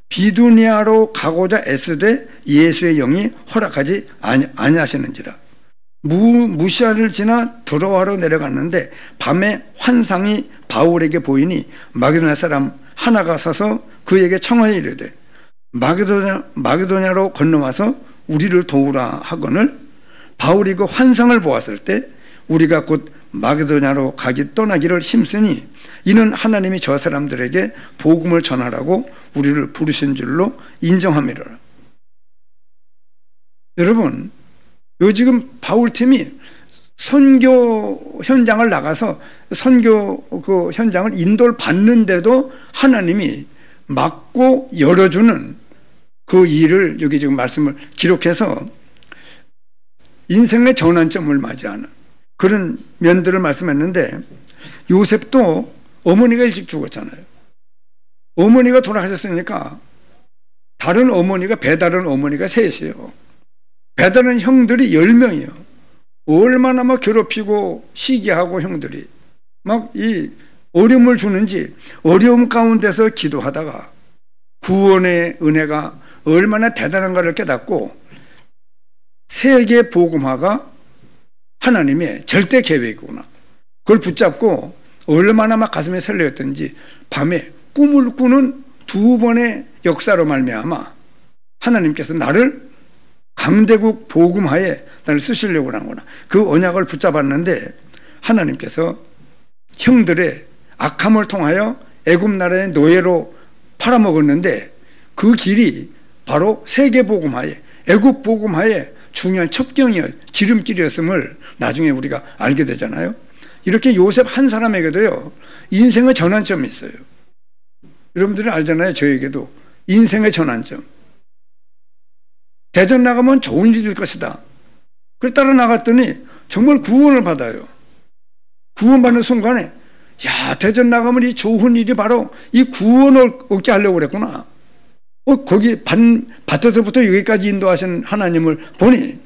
비두니아로 가고자 애쓰되 예수의 영이 허락하지 아니하시는지라. 무시아를 지나 드로아로 내려갔는데 밤에 환상이 바울에게 보이니 마게도냐 사람 하나가 서서 그에게 청하여 이르되 마게도냐로 건너와서 우리를 도우라 하거늘 바울이 그 환상을 보았을 때 우리가 곧 마게도냐로 떠나기를 힘쓰니 이는 하나님이 저 사람들에게 복음을 전하라고 우리를 부르신 줄로 인정함이로라. 여러분, 요 지금 바울팀이 선교 현장을 나가서 선교 그 현장을 인도를 받는데도 하나님이 막고 열어주는 그 일을 여기 지금 말씀을 기록해서 인생의 전환점을 맞이하는 그런 면들을 말씀했는데 요셉도 어머니가 일찍 죽었잖아요. 어머니가 돌아가셨으니까 다른 어머니가 배다른 어머니가 셋이에요. 배다른 형들이 10명이에요. 얼마나 막 괴롭히고 시기하고 형들이 막 이 어려움을 주는지 어려움 가운데서 기도하다가 구원의 은혜가 얼마나 대단한가를 깨닫고 세계 복음화가 하나님의 절대 계획이구나. 그걸 붙잡고 얼마나 막 가슴에 설레었던지 밤에 꿈을 꾸는 2번의 역사로 말미암아 하나님께서 나를 강대국 복음화에 나를 쓰시려고 하는구나. 그 언약을 붙잡았는데 하나님께서 형들의 악함을 통하여 애굽 나라의 노예로 팔아먹었는데 그 길이 바로 세계 복음화에 애굽 복음화에 중요한 첩경이었 지름길이었음을 나중에 우리가 알게 되잖아요. 이렇게 요셉 한 사람에게도요 인생의 전환점이 있어요. 여러분들이 알잖아요. 저에게도 인생의 전환점. 대전 나가면 좋은 일이 될 것이다. 그래 따라 나갔더니 정말 구원을 받아요. 구원받는 순간에 야, 대전 나가면 이 좋은 일이 바로 이 구원을 얻게 하려고 그랬구나. 거기 밭에서부터 여기까지 인도하신 하나님을 보니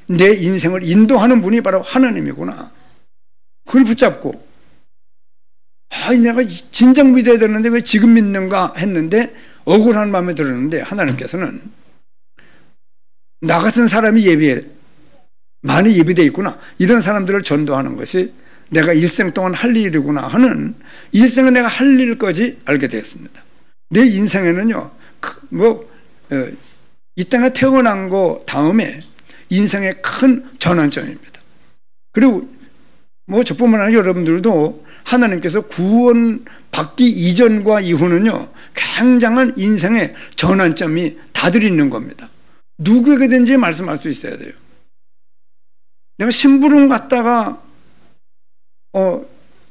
내 인생을 인도하는 분이 바로 하나님이구나. 그걸 붙잡고 내가 진작 믿어야 되는데 왜 지금 믿는가 했는데 억울한 마음에 들었는데 하나님께서는 나 같은 사람이 많이 예비되어 있구나. 이런 사람들을 전도하는 것이 내가 일생 동안 할 일이구나 하는 일생은 내가 할 일까지 알게 되었습니다. 내 인생에는요, 이 땅에 태어난 거 다음에 인생의 큰 전환점입니다. 그리고 저뿐만 아니라 여러분들도 하나님께서 구원 받기 이전과 이후는요, 굉장한 인생의 전환점이 다들 있는 겁니다. 누구에게든지 말씀할 수 있어야 돼요. 내가 심부름 갔다가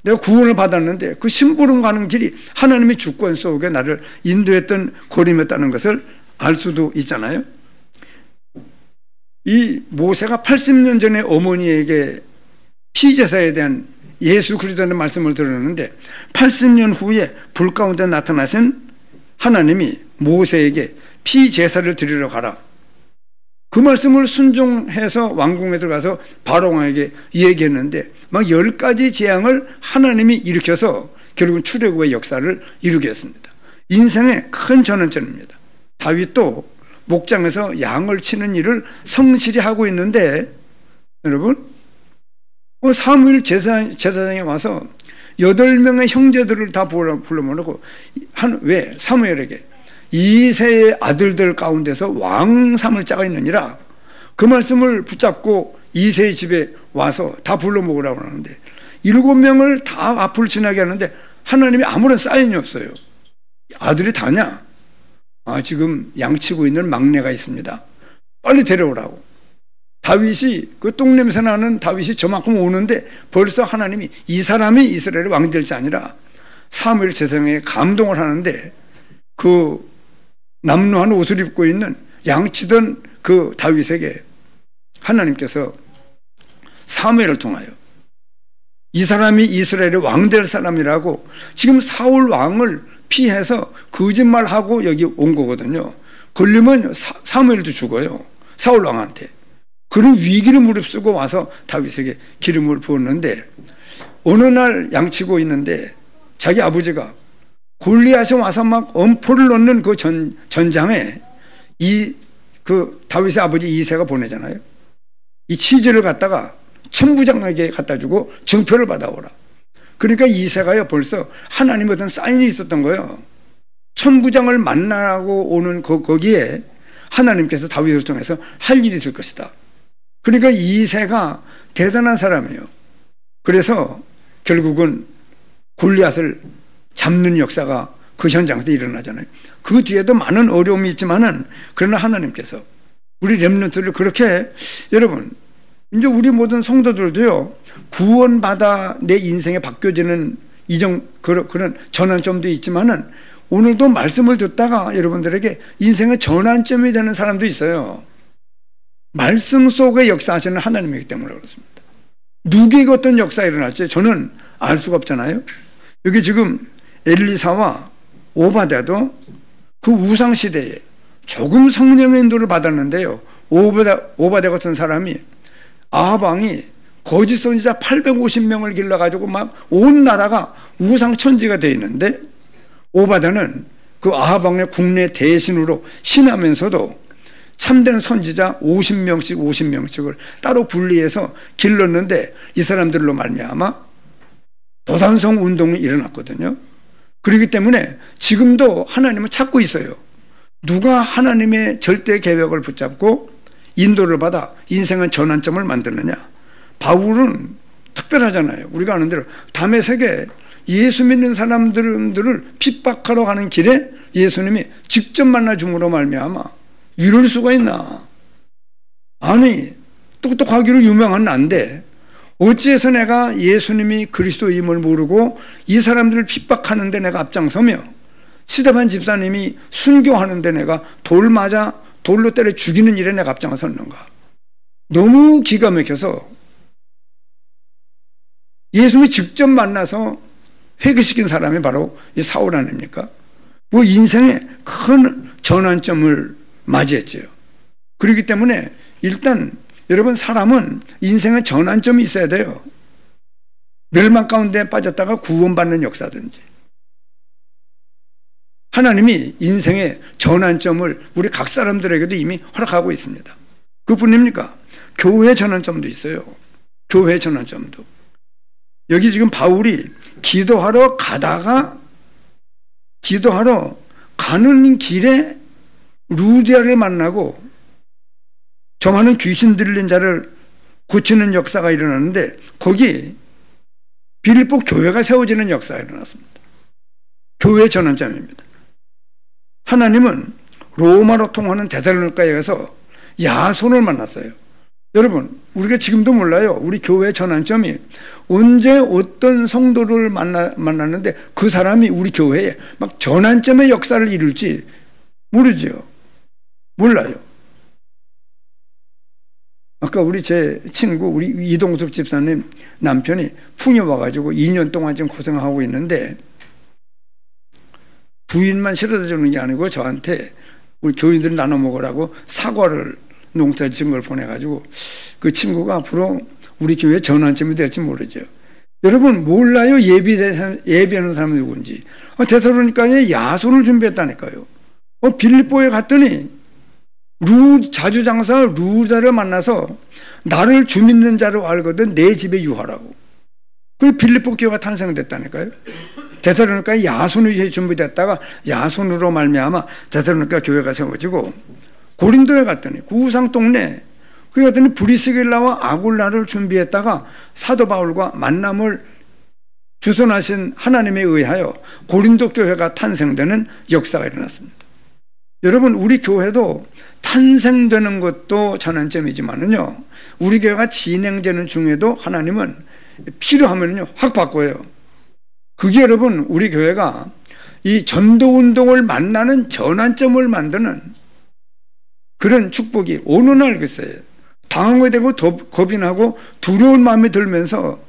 내가 구원을 받았는데 그 심부름 가는 길이 하나님의 주권 속에 나를 인도했던 걸음이었다는 것을 알 수도 있잖아요. 이 모세가 80년 전에 어머니에게 피제사에 대한 예수 그리스도의 말씀을 들었는데 80년 후에 불 가운데 나타나신 하나님이 모세에게 피제사를 드리러 가라. 그 말씀을 순종해서 왕궁에 들어가서 바로왕에게 얘기했는데 막 10가지 재앙을 하나님이 일으켜서 결국은 출애굽의 역사를 이루게 했습니다. 인생의 큰 전환점입니다. 다윗도 목장에서 양을 치는 일을 성실히 하고 있는데 여러분 사무엘 제사장에 와서 8명의 형제들을 다 불러모으고 왜 사무엘에게 이새의 아들들 가운데서 왕삼을 짜가 있느니라 그 말씀을 붙잡고 이새의 집에 와서 다 불러 먹으라고 하는데 7명을 다 앞을 지나게 하는데 하나님이 아무런 사인이 없어요. 아들이 다냐? 지금 양치고 있는 막내가 있습니다. 빨리 데려오라고. 다윗이 그 똥냄새 나는 다윗이 저만큼 오는데 벌써 하나님이 이 사람이 이스라엘의 왕이 될지 아니라 사무엘 제사장에게 감동을 하는데 그 남루한 옷을 입고 있는 양치던 그 다윗에게 하나님께서 사무엘을 통하여 이 사람이 이스라엘의 왕 될 사람이라고 지금 사울 왕을 피해서 거짓말하고 여기 온 거거든요. 걸리면 사무엘도 죽어요. 사울 왕한테. 그런 위기를 무릅쓰고 와서 다윗에게 기름을 부었는데 어느 날 양치고 있는데 자기 아버지가 골리앗이 와서 막 엄포를 넣는 그 전장에 그 다윗의 아버지 이새가 보내잖아요. 이 치즈를 갖다가 천부장에게 갖다 주고 증표를 받아오라. 그러니까 이새가요 벌써 하나님의 어떤 사인이 있었던 거예요. 천부장을 만나고 오는 거기에 하나님께서 다윗을 통해서 할 일이 있을 것이다. 그러니까 이새가 대단한 사람이에요. 그래서 결국은 골리앗을 잡는 역사가 그 현장에서 일어나잖아요. 그 뒤에도 많은 어려움이 있지만은 그러나 하나님께서 우리 렘넌트를 그렇게 여러분 이제 우리 모든 성도들도요 구원받아 내 인생에 바뀌어지는 그런 전환점도 있지만은 오늘도 말씀을 듣다가 여러분들에게 인생의 전환점이 되는 사람도 있어요. 말씀 속에 역사하시는 하나님이기 때문에 그렇습니다. 누구에게 어떤 역사가 일어날지 저는 알 수가 없잖아요. 여기 지금 엘리사와 오바댜도 그 우상시대에 조금 성령의 인도를 받았는데요. 오바댜 같은 사람이 아합 왕이 거짓 선지자 850명을 길러가지고 막 온 나라가 우상천지가 되어 있는데 오바댜는 그 아합 왕의 국내 대신으로 신하면서도 참된 선지자 50명씩을 따로 분리해서 길렀는데 이 사람들로 말미암아 도단성 운동이 일어났거든요. 그렇기 때문에 지금도 하나님은 찾고 있어요. 누가 하나님의 절대 계획을 붙잡고 인도를 받아 인생의 전환점을 만드느냐. 바울은 특별하잖아요. 우리가 아는 대로 다메섹에 예수 믿는 사람들을 핍박하러 가는 길에 예수님이 직접 만나 줌으로 말미암아 이럴 수가 있나. 아니 똑똑하기로 유명한 난데 어찌해서 내가 예수님이 그리스도임을 모르고 이 사람들을 핍박하는데 내가 앞장서며 스데반 집사님이 순교하는데 내가 돌로 때려 죽이는 일에 내가 앞장섰는가. 너무 기가 막혀서 예수님이 직접 만나서 회개시킨 사람이 바로 이 사울 아닙니까? 뭐 인생의 큰 전환점을 맞이했죠. 그렇기 때문에 일단 여러분, 사람은 인생의 전환점이 있어야 돼요. 멸망 가운데 빠졌다가 구원받는 역사든지. 하나님이 인생의 전환점을 우리 각 사람들에게도 이미 허락하고 있습니다. 그뿐입니까? 교회 전환점도 있어요. 교회 전환점도. 여기 지금 바울이 기도하러 가는 길에 루디아를 만나고 저 많은 귀신 들린 자를 고치는 역사가 일어나는데, 거기 빌립보 교회가 세워지는 역사가 일어났습니다. 교회 전환점입니다. 하나님은 로마로 통하는 데살로니가에 가서 야손을 만났어요. 여러분, 우리가 지금도 몰라요. 우리 교회 전환점이 언제 어떤 성도를 만났는데 그 사람이 우리 교회에 막 전환점의 역사를 이룰지 모르죠. 몰라요. 아까 제 친구, 우리 이동섭 집사님 남편이 풍이 와가지고 2년 동안 지금 고생하고 있는데, 부인만 실어다 주는 게 아니고 저한테 우리 교인들 나눠 먹으라고 사과를, 농사를 지은 걸 보내가지고, 그 친구가 앞으로 우리 교회 전환점이 될지 모르죠. 여러분, 몰라요. 예비하는 사람이 누군지. 데살로니가에 야손을 준비했다니까요. 빌립보에 갔더니 자주장사 루다를 만나서 나를 주 믿는 자로 알거든 내 집에 유하라고. 그리고 빌립보 교회가 탄생됐다니까요. 데살로니가에 야손이 준비됐다가 야손으로 말미암아 데살로니가 교회가 세워지고, 고린도에 갔더니 구상 동네, 거기 갔더니 브리스길라와 아굴라를 준비했다가 사도 바울과 만남을 주선하신 하나님에 의하여 고린도 교회가 탄생되는 역사가 일어났습니다. 여러분, 우리 교회도 탄생되는 것도 전환점이지만은요, 우리 교회가 진행되는 중에도 하나님은 필요하면요 확 바꿔요. 그게 여러분, 우리 교회가 이 전도운동을 만나는 전환점을 만드는 그런 축복이 어느 날 글쎄요, 당하게 되고 겁이 나고 두려운 마음이 들면서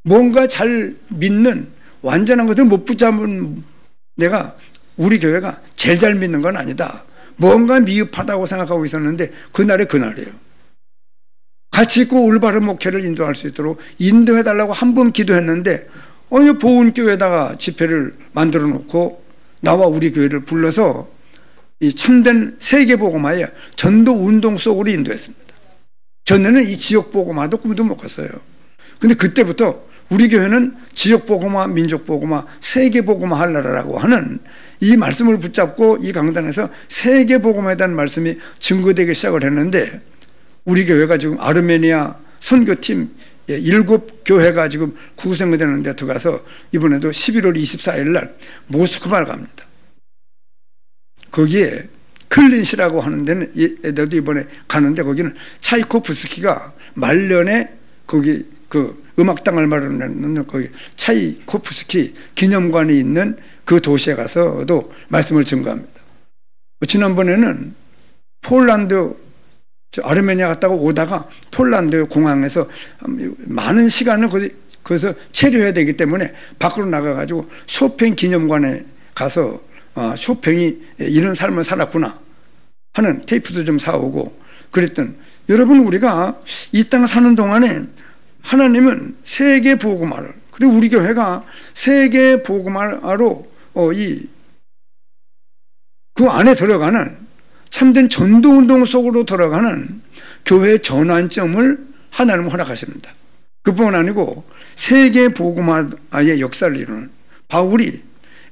뭔가 잘 믿는 완전한 것을 못 붙잡은 내가, 우리 교회가 제일 잘 믿는 건 아니다, 뭔가 미흡하다고 생각하고 있었는데 그날이 그날이에요. 가치 있고 올바른 목회를 인도할 수 있도록 인도해달라고 한 번 기도했는데, 보은교회에다가 집회를 만들어 놓고 나와 우리 교회를 불러서 이 참된 세계복음화의 전도운동 속으로 인도했습니다. 전에는 이 지역복음화도 꿈도 못 꿨어요. 근데 그때부터 우리 교회는 지역복음화, 민족복음화, 세계복음화 하려라고 하는 이 말씀을 붙잡고 이 강단에서 세계복음화에 대한 말씀이 증거되기 시작을 했는데, 우리 교회가 지금 아르메니아 선교팀 7교회가 지금 구성되는 데 들어가서 이번에도 11월 24일 날 모스크바를 갑니다. 거기에 클린시라고 하는 데는 애들도 이번에 가는데, 거기는 차이코프스키가 말년에 거기 그 음악당을 마련하는 거기 차이코프스키 기념관이 있는 그 도시에 가서도 말씀을 증거합니다. 지난번에는 폴란드, 아르메니아 갔다가 오다가 폴란드 공항에서 많은 시간을 거기서 체류해야 되기 때문에 밖으로 나가가지고 쇼팽 기념관에 가서 쇼팽이 이런 삶을 살았구나 하는 테이프도 좀 사오고 그랬던, 여러분, 우리가 이 땅 사는 동안에 하나님은 세계 복음화를, 그리고 우리 교회가 세계 복음화로 그 안에 들어가는 참된 전도운동 속으로 들어가는 교회 전환점을 하나님은 허락하십니다. 그뿐만 아니고 세계 복음화의 역사를 이루는, 바울이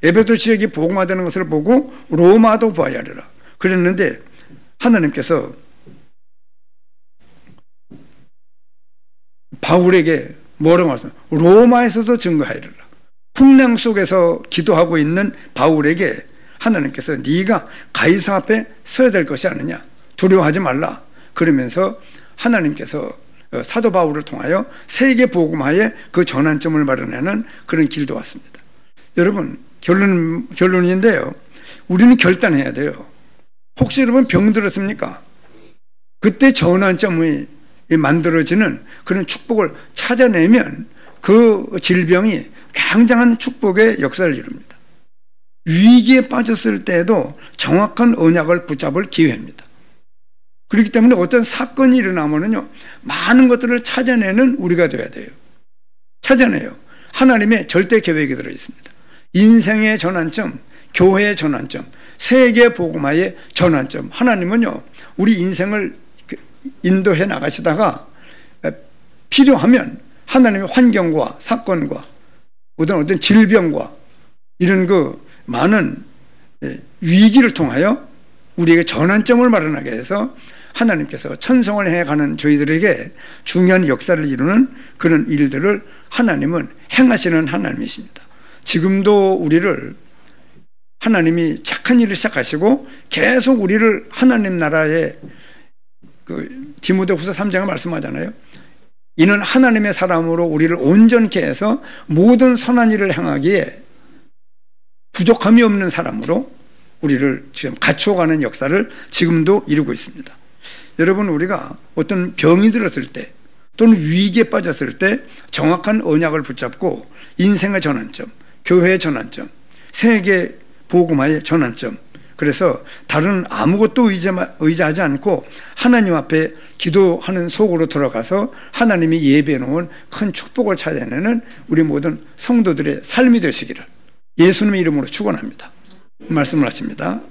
에베소 지역이 복음화되는 것을 보고 로마도 봐야 하리라 그랬는데, 하나님께서 바울에게 뭐라고 말씀하세요? 로마에서도 증거하리라. 풍랑 속에서 기도하고 있는 바울에게 하나님께서 네가 가이사 앞에 서야 될 것이 아니냐, 두려워하지 말라 그러면서 하나님께서 사도 바울을 통하여 세계 복음화의 그 전환점을 마련하는 그런 길도 왔습니다. 여러분, 결론인데요, 우리는 결단해야 돼요. 혹시 여러분 병 들었습니까? 그때 전환점이 만들어지는 그런 축복을 찾아내면 그 질병이 굉장한 축복의 역사를 이룹니다. 위기에 빠졌을 때에도 정확한 언약을 붙잡을 기회입니다. 그렇기 때문에 어떤 사건이 일어나면요, 많은 것들을 찾아내는 우리가 되어야 돼요. 찾아내요. 하나님의 절대 계획이 들어 있습니다. 인생의 전환점, 교회의 전환점, 세계 복음화의 전환점. 하나님은요, 우리 인생을 인도해 나가시다가 필요하면 하나님의 환경과 사건과 어떤 질병과 이런 그 많은 위기를 통하여 우리에게 전환점을 마련하게 해서 하나님께서 천성을 해가는 저희들에게 중요한 역사를 이루는 그런 일들을 하나님은 행하시는 하나님이십니다. 지금도 우리를 하나님이 착한 일을 시작하시고 계속 우리를 하나님 나라의 디모데후서 3장에 말씀하잖아요. 이는 하나님의 사람으로 우리를 온전케 해서 모든 선한 일을 행하기에 부족함이 없는 사람으로 우리를 지금 갖추어가는 역사를 지금도 이루고 있습니다. 여러분, 우리가 어떤 병이 들었을 때 또는 위기에 빠졌을 때 정확한 언약을 붙잡고 인생의 전환점, 교회의 전환점, 세계 복음화의 전환점, 그래서 다른 아무것도 의지하지 않고 하나님 앞에 기도하는 속으로 들어가서 하나님이 예비해 놓은 큰 축복을 찾아내는 우리 모든 성도들의 삶이 되시기를 예수님의 이름으로 축원합니다. 말씀을 하십니다.